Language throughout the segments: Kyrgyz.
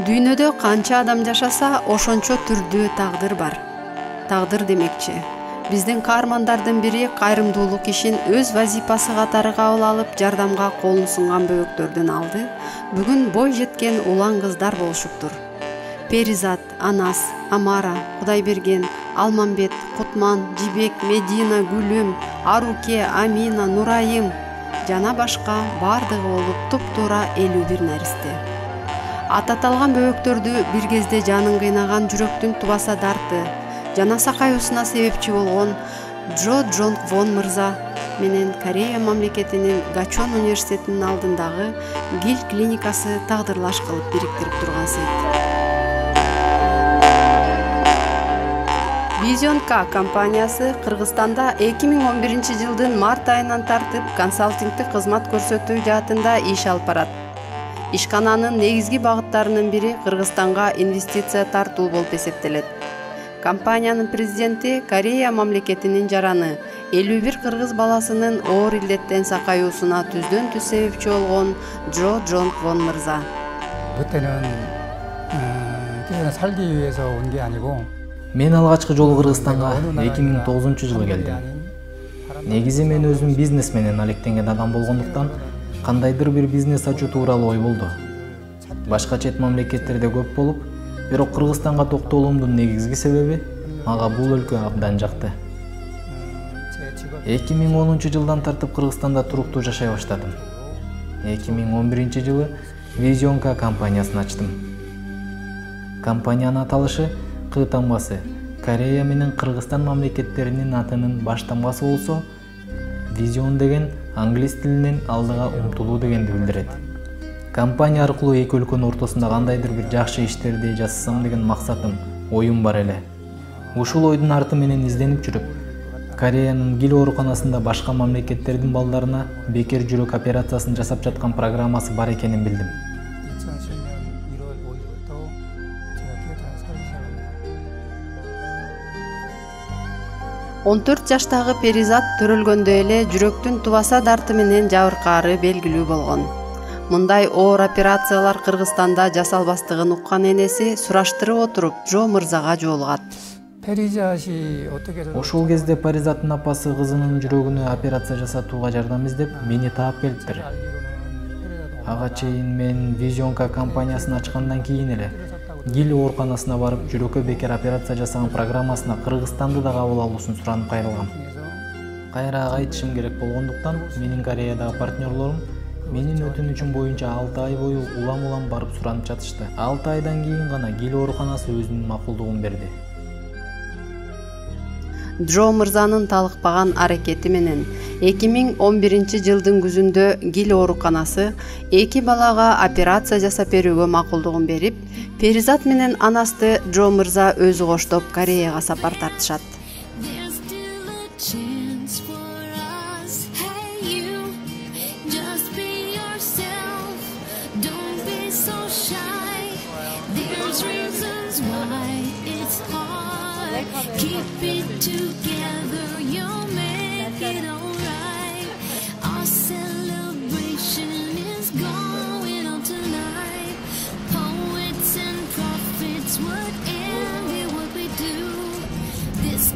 Дүйнөдө канча адам жашаса, ошончо түрдүү тагдыр бар. Тагдыр демекчи, биздин каармандардын бири кайрымдуулук ишин өз вазипасы катары кабыл алып, жардамга колун сунган бөбөктөрдүн алды бүгүн бой жеткен улан кыздар болушуптур. Перизат, Анас, Амара, Кудайберген, Алмамбет, Кутман, Жибек, Медина, Гүлүм, Аруке, Амина, Нурайым жана башка бардыгы болуп туп-туура 51 наристе. Ататалган бөбөктөрдү бир кезде жанын кыйнаган жүрөктүн тубаса дарты жана сакаюусуна себепчи болгон Джо Джонг Вон мырза менен Корея мамлекетинин Гачон университетинин алдындагы ГИЛ клиникасы тагдырлаш кылып бириктирип турган сейт. Vision K компаниясы Кыргызстанда 2011 жылдын март айынан тартып консалтингдик кызмат көрсөтүү жаатында иш алып барат. Ишкананын негизги багыттарынын бири Кыргызстанга инвестиция тартуу болуп эсептелет. Компаниянын президенти Корея мамлекетинин жараны 51 кыргыз баласынын оор илдеттен сакаюусуна түздөн түз себепчи болгон Джо Джонг Вон мырза. 그때는 살기 위해서 온 게 아니고 Мен алгачкы жолу Кыргызстанга 2009-жылы келдим. Негизи мен өзүм бизнес менен алектенген адам болгондуктан кандайдыр бир бизнес ачуу тууралуу ой болду. Башка чет мамлекеттерде көп болуп, бирок Кыргызстанга токтолуумдун негизги себеби мага бул өлкө абдан жакты. 2010-жылдан тартып Кыргызстанда туруктуу жашай баштадым. 2011-жылы Vision K компаниясын ачтым. Компаниянын аталышы Кы тамгасы Корея менен Кыргызстан мамлекеттеринин атынын баш тамгасы болсо, Vision деген англис тилинен алдыга умтулуу дегенди билдирет. Компания аркылуу эки өлкөнүн ортосунда кандайдыр бир жакшы иштерди жасасам деген максатым, оюм бар эле. Ушул ойдун арты менен изденип жүрүп, Кореянын ГИЛ ооруканасында башка мамлекеттердин балдарына бекер жүрөк операциясын жасап жаткан программасы бар экенин билдим. 14 жаштагы Перизат төрөлгөндө эле жүрөктүн тубаса дарты менен жабыркаары белгилүү болгон. Мындай оор операциялар Кыргызстанда жасалбастыгын уккан энеси сураштырып отуруп Джо мырзага жолугат. Ошол кезде Перизаттын апасы кызынын жүрөгүнө операция жасатууга жардам издеп мени таап келиптир. Ага чейин мен Vision K компаниясын ачкандан кийин эле ГИЛ ооруканасына барып жүрөккө бекер операция жасаган программасына Кыргызстанды да кабыл алуусун суранып кайрылгам. Кайра айтышым керек болгондуктан менин Кореядагы партнерлорум менин өтүнүчүм боюнча 6 ай бою улам-улам барып суранып жатышты. 6 айдан кийин гана ГИЛ ооруканасы өзүнүн макулдугун берди. Джо мырзанын талыкпаган аракети менен 2011 жылдын күзүндө ГИЛ ооруканасы 2 балага операция жасап берүүгө макулдугун берип, Перизат менен Анасты Джо мырза өзү коштоп Кореяга сапар тартышат. Keep it together, you'll make it alright. Our celebration is going on tonight. Poets and prophets would envy what we do. This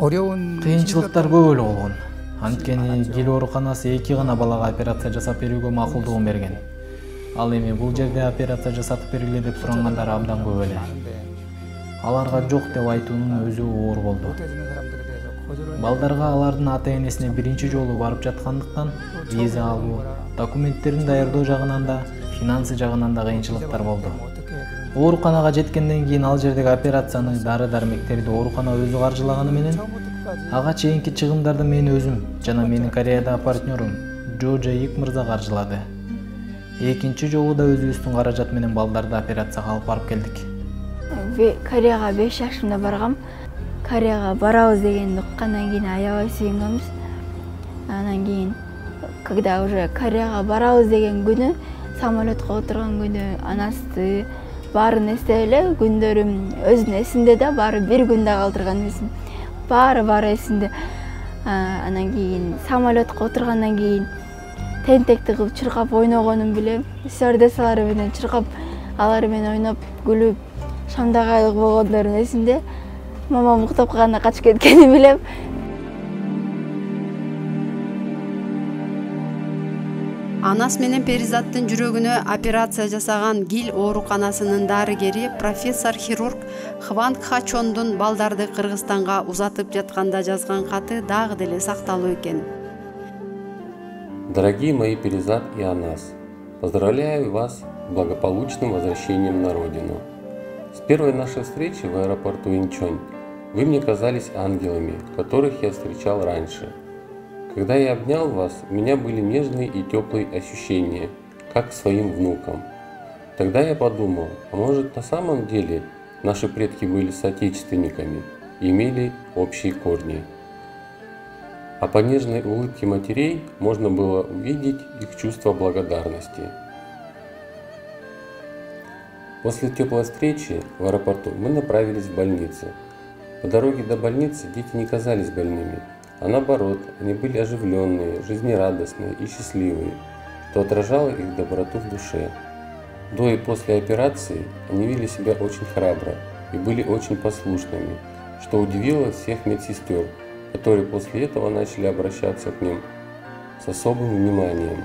어려운 кыйынчылыктар көп эле болгон. Анткени Гил ооруканасы 2 гана балага операция жасап берүүгө макулдугун берген. Ал эми бул жерде операция жасатып бергиле деп сурангандар абдан көп эле. Аларга жок деп айтуунун өзү оор болду. Балдарга алардын ата-энесине биринчи жолу барып жаткандыктан виза алуу, документтерин даярдоо жагынан да, финансы жагынан да кыйынчылыктар болду. Ооруканага жеткенден кийин ал жердеги операцияны, дары-дармектерди оорукана өзү каржылаганы менен ага чейинки чыгымдарды мен өзүм жана менин Кореядагы партнерым Джо Жаик мырза каржылады. Экинчи жолу да өзүбүздүн каражат менен балдарды операцияга алып барып келдик. Кореяга 5 жашымда баргам. Кореяга барабыз дегенди уккандан кийин аябай сүйүнгөнбүз. Анан кийин когда уже Кореяга барабыз деген күнү, самолетко отурган күнү анасы баарын эстеп эле күндөрүм өзүнүн эсинде да, баары бир күндө калтырган эмесмин. Баары эсинде. Анан кийин самолетко отургандан кийин тентекти кылып чыркап ойногонун билем. Стюардессалар менен чыркап, алар менен ойноп, күлүп, шамдагайлык болгондорун эсимде. Мамам уктап калганда качып кеткенин билем. Анас менен Перизаттын жүрөгүнө операция жасаган Гил ооруканасынын дарыгери профессор хирург Хван Кхачондун балдарды Кыргызстанга узатып жатканда жазган каты дагы деле сакталуу экен. Дорогие мои Перизат и Анас, поздравляю вас с благополучным возвращением на родину. С первой нашей встречи в аэропорту Инчонь вы мне казались ангелами, которых я встречал раньше. Когда я обнял вас, у меня были нежные и теплые ощущения, как к своим внукам. Тогда я подумал, а может на самом деле наши предки были соотечественниками и имели общие корни. А по нежной улыбке матерей можно было увидеть их чувство благодарности. После теплой встречи в аэропорту мы направились в больницу. По дороге до больницы дети не казались больными, а наоборот, они были оживленные, жизнерадостные и счастливые, что отражало их доброту в душе. До и после операции они вели себя очень храбро и были очень послушными, что удивило всех медсестер, которые после этого начали обращаться к ним с особым вниманием.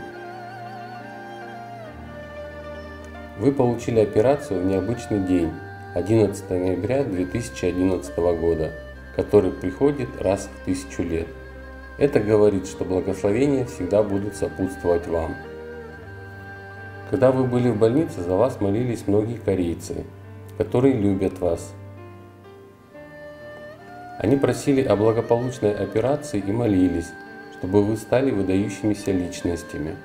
Вы получили операцию в необычный день, 11 ноября 2011 года, который приходит раз в 1000 лет. Это говорит, что благословения всегда будут сопутствовать вам. Когда вы были в больнице, за вас молились многие корейцы, которые любят вас. Они просили о благополучной операции и молились, чтобы вы стали выдающимися личностями.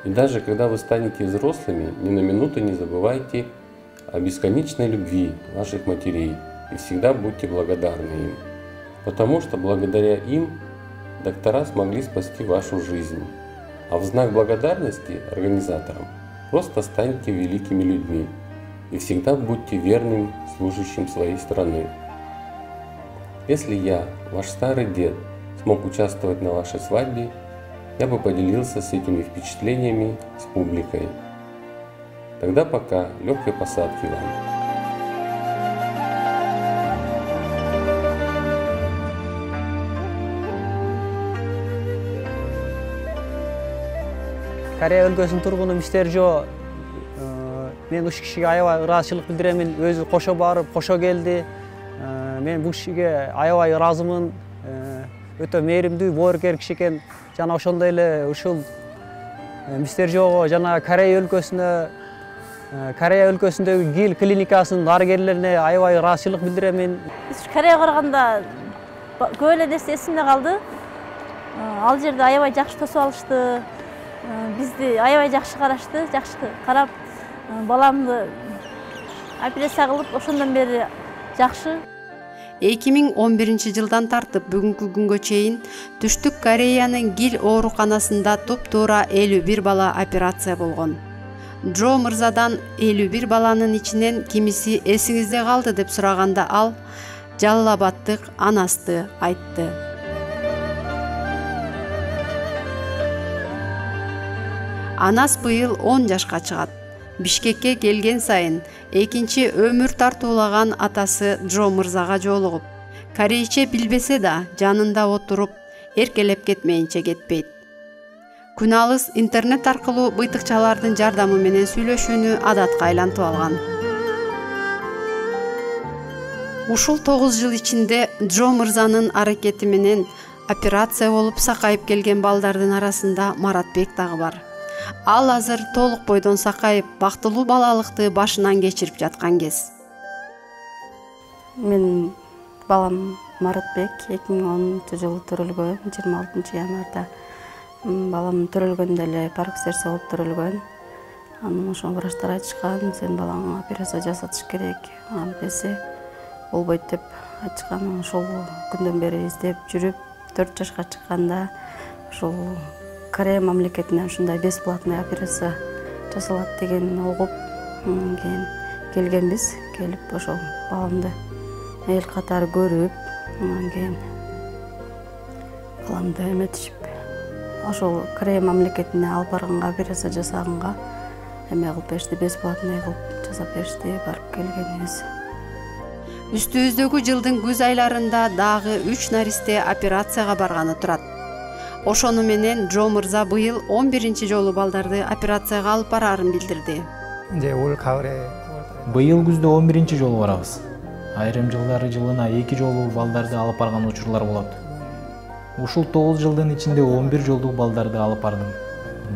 И даже когда вы станете взрослыми, ни на минуту не забывайте о бесконечной любви ваших матерей и всегда будьте благодарны им, потому что благодаря им доктора смогли спасти вашу жизнь. А в знак благодарности организаторам просто станьте великими людьми и всегда будьте верным служащим своей страны. Если я, ваш старый дед, смог участвовать на вашей свадьбе, я бы поделился с этими впечатлениями с публикой. Тогда пока, легкой посадки вам. Корея өлкөсүнүн тургуну Мистер Жо мен ушул кишиге аябай ыраазычылык билдиремин. Өзү кошо барып, кошо келди. Мен бул кишиге аябай ыраазымын. Өтө мээримдүү, боорукер киши экен. Жана ошондой эле ушул Мистер Жого жана Корея өлкөсүндөгү Гил клиникасынын дарыгерлерине аябай ыраазычылык билдиремин. Биз Кореяга барганда көп эле нерсе эсимде калды. Ал жерде аябай жакшы тосуп алышты. Бизди аябай жакшы карашты, жакшы карап, баламды операция кылып, ошондон бери жакшы. 2011 жылдан тартып бүгүнкү күнгө чейин Түштүк Кореянын Гил ооруканасында туп-туура 51 бала операция болгон. Джо мырзадан 51 баланын ичинен кимиси эсиңизде калды деп сураганда ал Жалал Абадтык анасты айтты. Анас быйыл 10 жашка чыгат. Бишкекке келген сайын экинчи өмүр тартуулаган атасы Джо мырзага жолугуп, Корейче билбесе да жанында отуруп эркелеп кетмейинче кетпейт. Күн алыс интернет аркылуу быйтыкчалардын жардамы менен сүйлөшүүнү адатка айлантып алган. Ушул 9 жыл ичинде Джо мырзанын аракети менен операция болуп сакайып келген балдардын арасында Маратбек дагы бар. Ал азыр толук бойдон сакайып, бактылуу балалыкты башынан кечирип жаткан кез. Мен балам Маратбек 2010-жылы төрөлгөн, 26-январда. Балам төрөлгөндө эле парк сердце болуп төрөлгөн. Анан ошо врачтар айтышкан, сен балаңа операция жасатыш керек. Десе болбойт деп айтышкан. Ошол күндөн бери издеп жүрүп, 4 жашка чыкканда ошол Корея мамлекетинен ушундай бесплатный операция жасалат деген угуп, кийин келгенбиз. Келип ошол баламды эл катары көрүп, анан кийин баламды эметишип, ошол Корея мамлекетине алып барганга, операция жасаганга эме кылып беришти, бесплатный кылып жасап беришти, барып келгенбиз. Үстүбүздөгү жылдын күз айларында дагы 3 наристе операцияга барганы турат. Ошону менен Джо мырза быйыл 11-чи жолу балдарды операцияга алып барарын билдирди. 이제 올 가을에 Быйыл күздө 11-чи жолу барабыз. Айрым жылдары жылына 2 жолу балдарды алып барган учурлар болот. Ушул 9 жылдын ичинде 11 жолу балдарды алып бардым.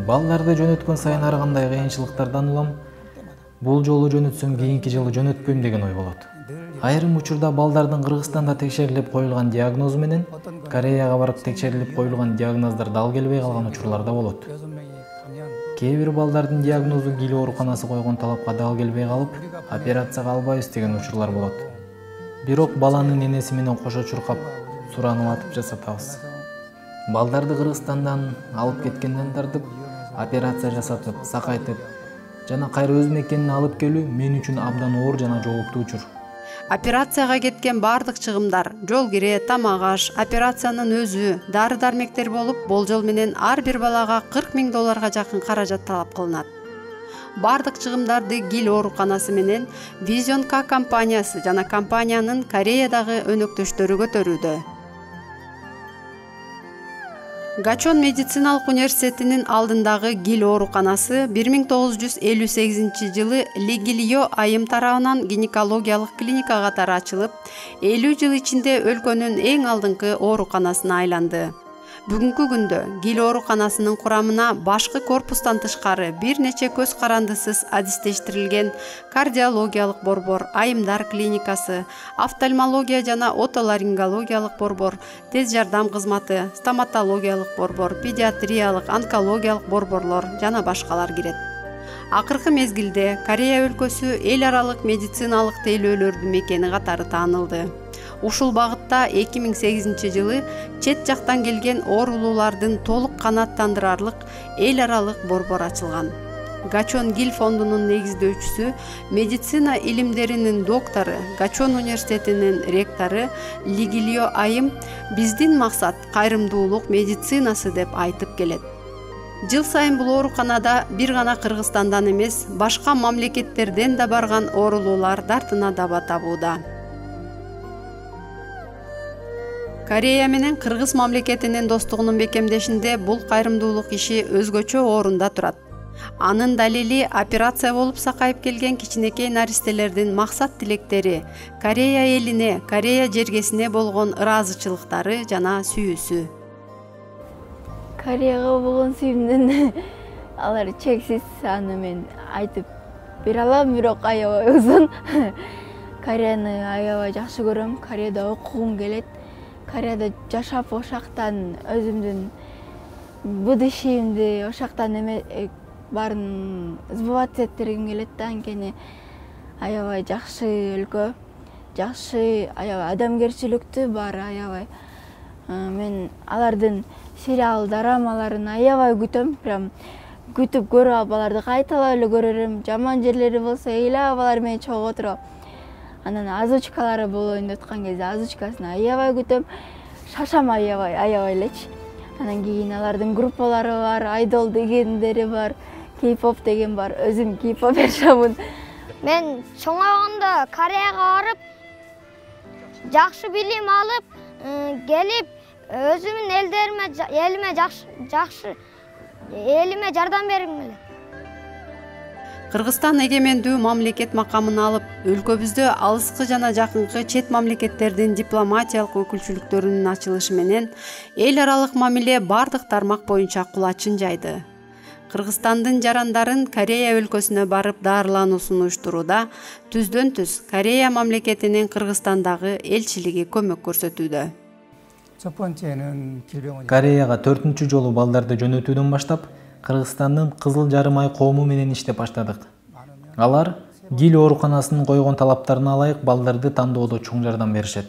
Балдарды жөнөткөн сайын ар кандай кыйынчылыктардан улам. Бул жолу жөнөтсөм кийинки жылы жөнөтпөйм деген ой болот. Айрым учурда балдардын Кыргызстанда текшерилип коюлган диагнозу менен Кореяга барып текшерилип коюлган диагноздар дал келбей калган учурлар да болот. Кээ бир балдардын диагнозу гил ооруканасы койгон талапка дал келбей калып, операцияга албайбыз деген учурлар болот. Бирок баланын энеси менен кошо чуркап, суранып атып жасатабыз. Балдарды Кыргызстандан алып кеткенден тартып, операция жасатып, сакайтып, жана кайра өз мекенине алып келүү мен үчүн абдан оор жана жооптуу учур. Операцияга кеткен бардык чыгымдар, жол кире, тамак аш, операциянын өзү, дары-дармектер болуп, болжол менен ар бир балага $40,000 жакын каражат талап кылынат. Бардык чыгымдарды Гил ооруканасы менен Vision K компаниясы жана компаниянын Кореядагы өнөктөштөрү көтөрүүдө. Гачон медициналык университетинин алдындагы Гил ооруканасы 1958 жылы Лигилио айым тарабынан гинекологиялык клиника катары ачылып, 50 жыл ичинде өлкөнүн эң алдыңкы ооруканасына айланды. Бүгүнкү күндө Гил ооруканасынын курамына башкы корпустан тышкары бир нече көз карандысыз адистештирилген кардиологиялык борбор, айымдар клиникасы, офтальмология жана отоларингологиялык борбор, тез жардам кызматы, стоматологиялык борбор, педиатриялык, онкологиялык борборлор жана башкалар кирет. Акыркы мезгилде Корея өлкөсү эл аралык медициналык тейлөөлөрдүн мекени катары таанылды. Ушул багытта 2008 жылы чет жактан келген оорулуулардын толук канааттандырарлык эл аралык борбор ачылган. Гачон Гил фондунун негиздөөчүсү, медицина илимдеринин доктору, Гачон университетинин ректору Лигилио айым биздин максат кайрымдуулук медицинасы деп айтып келет. Жыл сайын бул ооруканада бир гана Кыргызстандан эмес, башка мамлекеттерден да барган оорулуулар дартына даба табууда. Корея менен Кыргыз мамлекетинин достугунун бекемдешинде бул кайрымдуулук иши өзгөчө орунда турат. Анын далили операция болуп сакайып келген кичинекей наристелердин максат тилектери, Корея элине, Корея жергесине болгон ыраазычылыктары жана сүйүүсү. Кореяга болгон сүйүүмдүн алар чексиз, аны мен айтып бере алам, бирок аябай узун. Кореяны аябай жакшы көрөм, Кореяда окугум келет. Кореяда жашап ошактан өзүмдүн будущийимди ошактан баарын сбываться ettиргим келет да, анткени аябай жакшы өлкө, жакшы, аябай адамгерчиликтүү баары аябай. Мен алардын сериал, дорамаларын аябай күтөм, прям күтүп көрүп алып аларды кайталап эле көрөрүм. Жаман жерлери болсо ыйлап алар менен чогуу отуруп. Анан озвучкалары болоюн деп аткан кезде озвучкасын аябай күтөм. Шашам аябай элечи. Анан кийин алардын группалары бар, айдол дегендери бар, кей-поп деген бар. Өзүм кей-поп жашамын. Мен чоңойгондо Кореяга барып, жакшы билим алып, келип өзүмдүн элиме жакшы элиме жардам бергим келет. Кыргызстан эгемендүү мамлекет макамын алып, өлкөбүздө алыскы жана жакынкы чет мамлекеттердин дипломатиялык өкүлчүлүктөрүнүн ачылышы менен эл аралык мамиле бардык тармак боюнча кулачын жайды. Кыргызстандын жарандарын Корея өлкөсүнө барып дарылануусун уюштурууда түздөн түз Корея мамлекетинин Кыргызстандагы элчилиги көмөк көрсөтүүдө. 첫 번째는 길병원 Кореяга 4-чү жолу балдарды жөнөтүүдөн баштап, Кыргызстандын Кызыл Жарым Ай коому менен иштеп баштадык. Алар Гил ооруканасынын койгон талаптарына ылайык балдарды тандоодо чоң жардам беришет.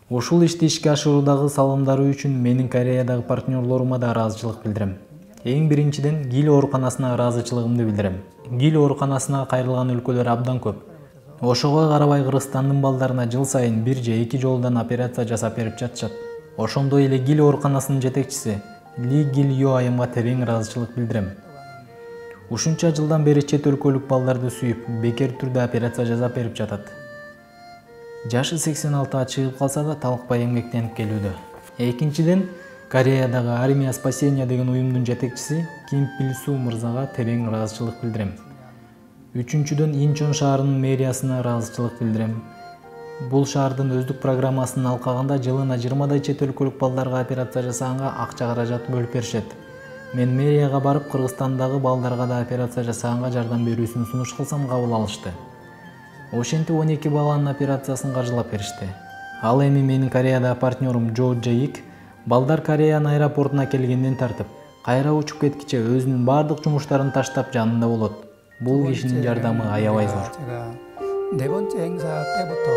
Ушул ишти ишке ашыруудагы салымдары үчүн менин Кореядагы партнерлорума да ыраазычылык билдирем. Эң биринчиден Гил ооруканасына ыраазычылыгымды билдирем. Гил ооруканасына кайрылган өлкөлөр абдан көп. Ошого карабай Кыргызстандын балдарына жыл сайын 1 же 2 жолдан операция жасап берип жатышат. Ошондой эле Гил ооруканасынын жетекчиси Ли Гил Ё айымга терең ыраазычылык билдирем. Ушунча жылдан бери чет өлкөлүк балдарды сүйүп, бекер түрдө операция жасап берип жатат. Жашы 86 чыгып калса да талыкпай эмгектенип келүүдө. Экинчиден, Кореядагы Армия спасения деген уюмдун жетекчиси Ким Пил Су мырзага терең ыраазычылык билдирем. Үчүнчүдөн, Инчон шаарынын мэриясына ыраазычылык билдирем. Бул шаардын өздүк программасынын алкагында жылына 20дай чет өлкөлүк балдарга операция жасаганга акча каражат бөлүп беришет. Мен мэрияга барып Кыргызстандагы балдарга да операция жасаганга жардам берүүсүн сунуш кылсам кабыл алышты. Ошентип 12 баланын операциясын каржылап беришти. Ал эми менин Кореядагы партнерум Джо Джейик балдар Кореянын аэропортуна келгенден тартып, кайра учуп кеткиче өзүнүн бардык жумуштарын таштап жанында болот. Бул кишинин жардамы аябай зор. 네 번째 행사 때부터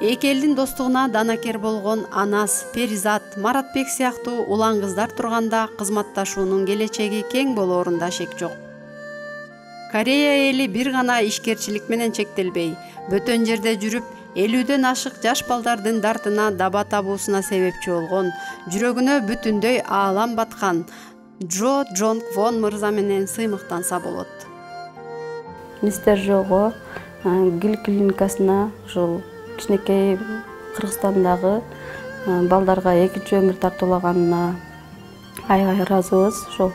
Эки элдин достугуна данакер болгон Анас, Перизат, Маратбек сыяктуу улан кыздар турганда кызматташуунун келечеги кең болоорунда шек жок. Корея эли бир гана ишкерчилик менен чектелбей, бөтөн жерде жүрүп, 50ден ашык жаш балдардын дартына даба табуусуна себепчи болгон, жүрөгүнө бүтүндөй аалам баткан Джо Джонг Вон мырза менен сыймыктанса болот. Мистер Жого Гил клиникасына ушул кичинекей Кыргызстандагы балдарга экинчи өмүр тартуулаганына аябай ыраазыбыз. Ошол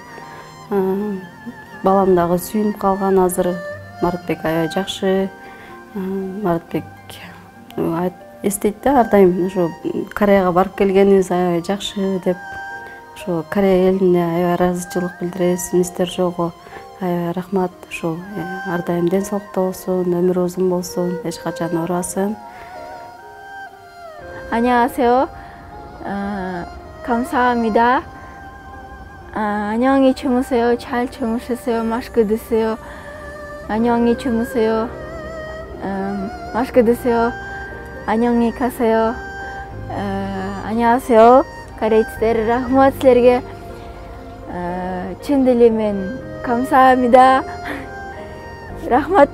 балам дагы сүйүнүп калган азыр. Маратбек аябай жакшы. Маратбек эстейт да ар дайым ошо Кореяга барып келгенибиз аябай жакшы деп. Ошо Корея элине аябай ыраазычылык билдиребиз. Мистер Жого аябай рахмат. Ошол ар дайым ден соолукта болсун, өмүрү узун болсун, эч качан оорубасын. 안녕하세요. 감사합니다. 안녕히 주무세요. 잘 주무세요. 마스크 드세요. 안녕히 주무세요. 마스크 드세요. 안녕히 가세요. 안녕하세요. Корейцтер, рахмат силерге. Чын дилиммен 감사합니다. рахмат.